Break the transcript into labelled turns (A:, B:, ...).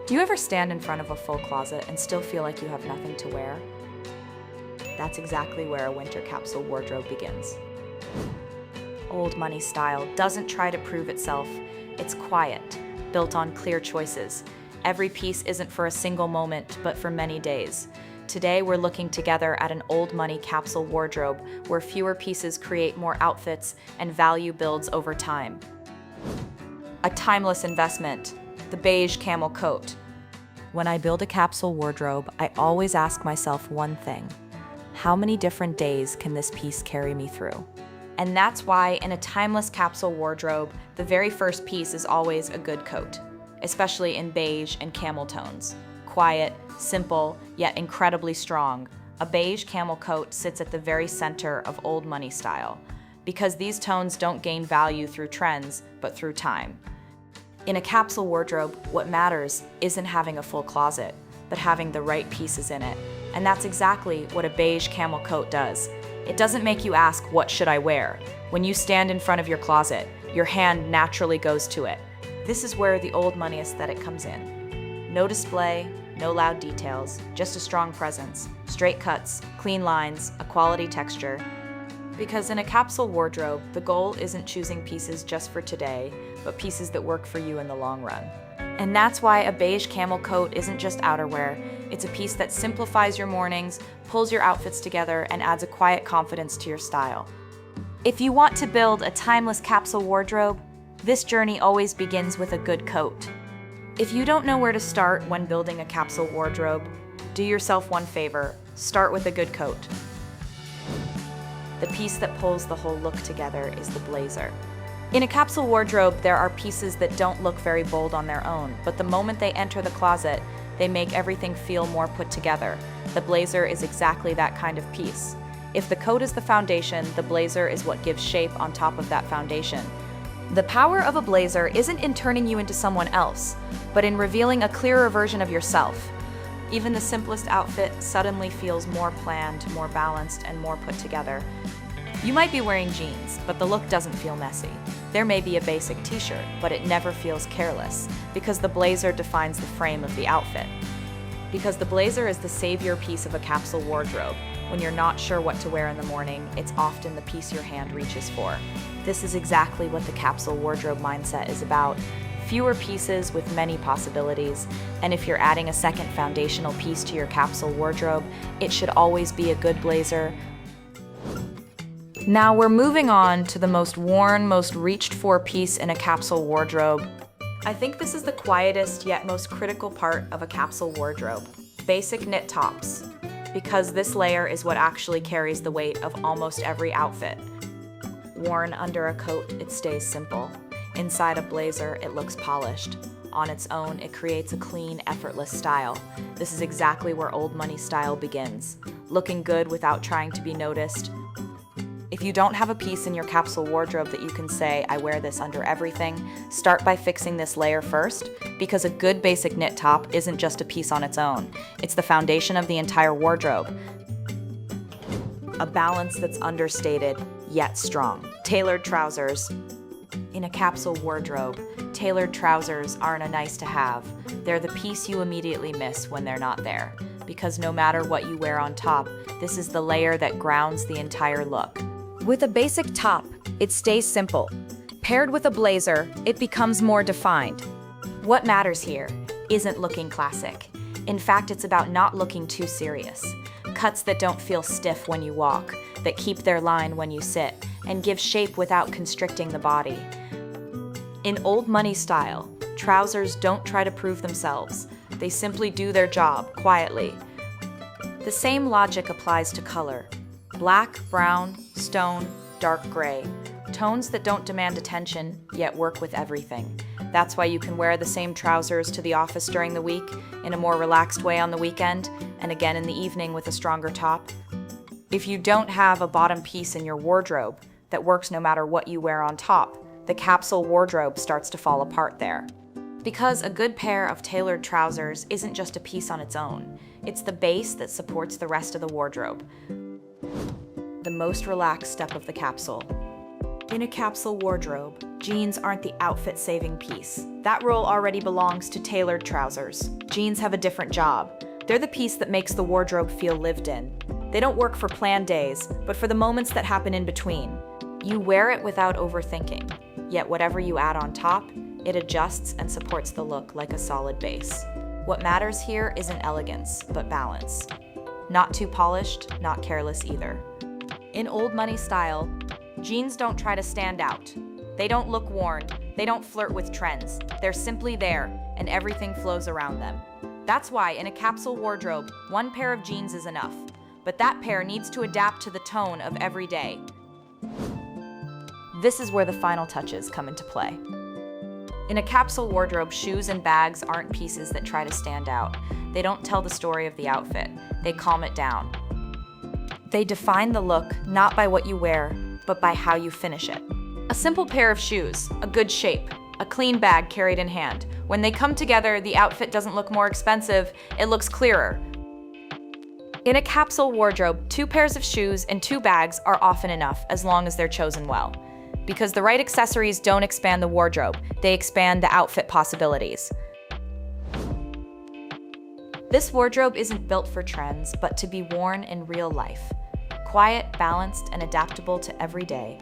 A: Do you ever stand in front of a full closet and still feel like you have nothing to wear? That's exactly where a winter capsule wardrobe begins. Old money style doesn't try to prove itself. It's quiet, built on clear choices. Every piece isn't for a single moment, but for many days. Today, we're looking together at an old money capsule wardrobe where fewer pieces create more outfits and value builds over time. A timeless investment, the beige camel coat. When I build a capsule wardrobe, I always ask myself one thing: how many different days can this piece carry me through? And that's why in a timeless capsule wardrobe, the very first piece is always a good coat, especially in beige and camel tones. Quiet, simple, yet incredibly strong, a beige camel coat sits at the very center of old money style, because these tones don't gain value through trends, but through time. In a capsule wardrobe, what matters isn't having a full closet, but having the right pieces in it. And that's exactly what a beige camel coat does. It doesn't make you ask, what should I wear? When you stand in front of your closet, your hand naturally goes to it. This is where the old money aesthetic comes in. No display, no loud details, just a strong presence, straight cuts, clean lines, a quality texture. Because in a capsule wardrobe, the goal isn't choosing pieces just for today, but pieces that work for you in the long run. And that's why a beige camel coat isn't just outerwear. It's a piece that simplifies your mornings, pulls your outfits together, and adds a quiet confidence to your style. If you want to build a timeless capsule wardrobe, this journey always begins with a good coat. If you don't know where to start when building a capsule wardrobe, do yourself one favor: start with a good coat. The piece that pulls the whole look together is the blazer. In a capsule wardrobe, there are pieces that don't look very bold on their own, but the moment they enter the closet, they make everything feel more put together. The blazer is exactly that kind of piece. If the coat is the foundation, the blazer is what gives shape on top of that foundation. The power of a blazer isn't in turning you into someone else, but in revealing a clearer version of yourself. Even the simplest outfit suddenly feels more planned, more balanced, and more put together. You might be wearing jeans, but the look doesn't feel messy. There may be a basic t-shirt, but it never feels careless, because the blazer defines the frame of the outfit. Because the blazer is the savior piece of a capsule wardrobe. When you're not sure what to wear in the morning, it's often the piece your hand reaches for. This is exactly what the capsule wardrobe mindset is about. Fewer pieces with many possibilities, and if you're adding a second foundational piece to your capsule wardrobe, it should always be a good blazer. Now we're moving on to the most worn, most reached for piece in a capsule wardrobe. I think this is the quietest yet most critical part of a capsule wardrobe: basic knit tops. Because this layer is what actually carries the weight of almost every outfit. Worn under a coat, it stays simple. Inside a blazer, it looks polished. On its own, it creates a clean, effortless style. This is exactly where old money style begins. Looking good without trying to be noticed. If you don't have a piece in your capsule wardrobe that you can say, I wear this under everything, start by fixing this layer first, because a good basic knit top isn't just a piece on its own. It's the foundation of the entire wardrobe. A balance that's understated, yet strong. Tailored trousers. In a capsule wardrobe, tailored trousers aren't a nice to have. They're the piece you immediately miss when they're not there. Because no matter what you wear on top, this is the layer that grounds the entire look. With a basic top, it stays simple. Paired with a blazer, it becomes more defined. What matters here isn't looking classic. In fact, it's about not looking too serious. Cuts that don't feel stiff when you walk, that keep their line when you sit, and give shape without constricting the body. In old money style, trousers don't try to prove themselves. They simply do their job quietly. The same logic applies to color. Black, brown, stone, dark gray. Tones that don't demand attention, yet work with everything. That's why you can wear the same trousers to the office during the week, in a more relaxed way on the weekend, and again in the evening with a stronger top. If you don't have a bottom piece in your wardrobe that works no matter what you wear on top, the capsule wardrobe starts to fall apart there. Because a good pair of tailored trousers isn't just a piece on its own. It's the base that supports the rest of the wardrobe. The most relaxed step of the capsule. In a capsule wardrobe, jeans aren't the outfit-saving piece. That role already belongs to tailored trousers. Jeans have a different job. They're the piece that makes the wardrobe feel lived in. They don't work for planned days, but for the moments that happen in between. You wear it without overthinking, yet whatever you add on top, it adjusts and supports the look like a solid base. What matters here isn't elegance, but balance. Not too polished, not careless either. In old money style, jeans don't try to stand out. They don't look worn, they don't flirt with trends. They're simply there, and everything flows around them. That's why in a capsule wardrobe, one pair of jeans is enough. But that pair needs to adapt to the tone of every day. This is where the final touches come into play. In a capsule wardrobe, shoes and bags aren't pieces that try to stand out. They don't tell the story of the outfit. They calm it down. They define the look not by what you wear, but by how you finish it. A simple pair of shoes, a good shape, a clean bag carried in hand. When they come together, the outfit doesn't look more expensive, it looks clearer. In a capsule wardrobe, 2 pairs of shoes and 2 bags are often enough as long as they're chosen well. Because the right accessories don't expand the wardrobe, they expand the outfit possibilities. This wardrobe isn't built for trends, but to be worn in real life. Quiet, balanced, and adaptable to every day.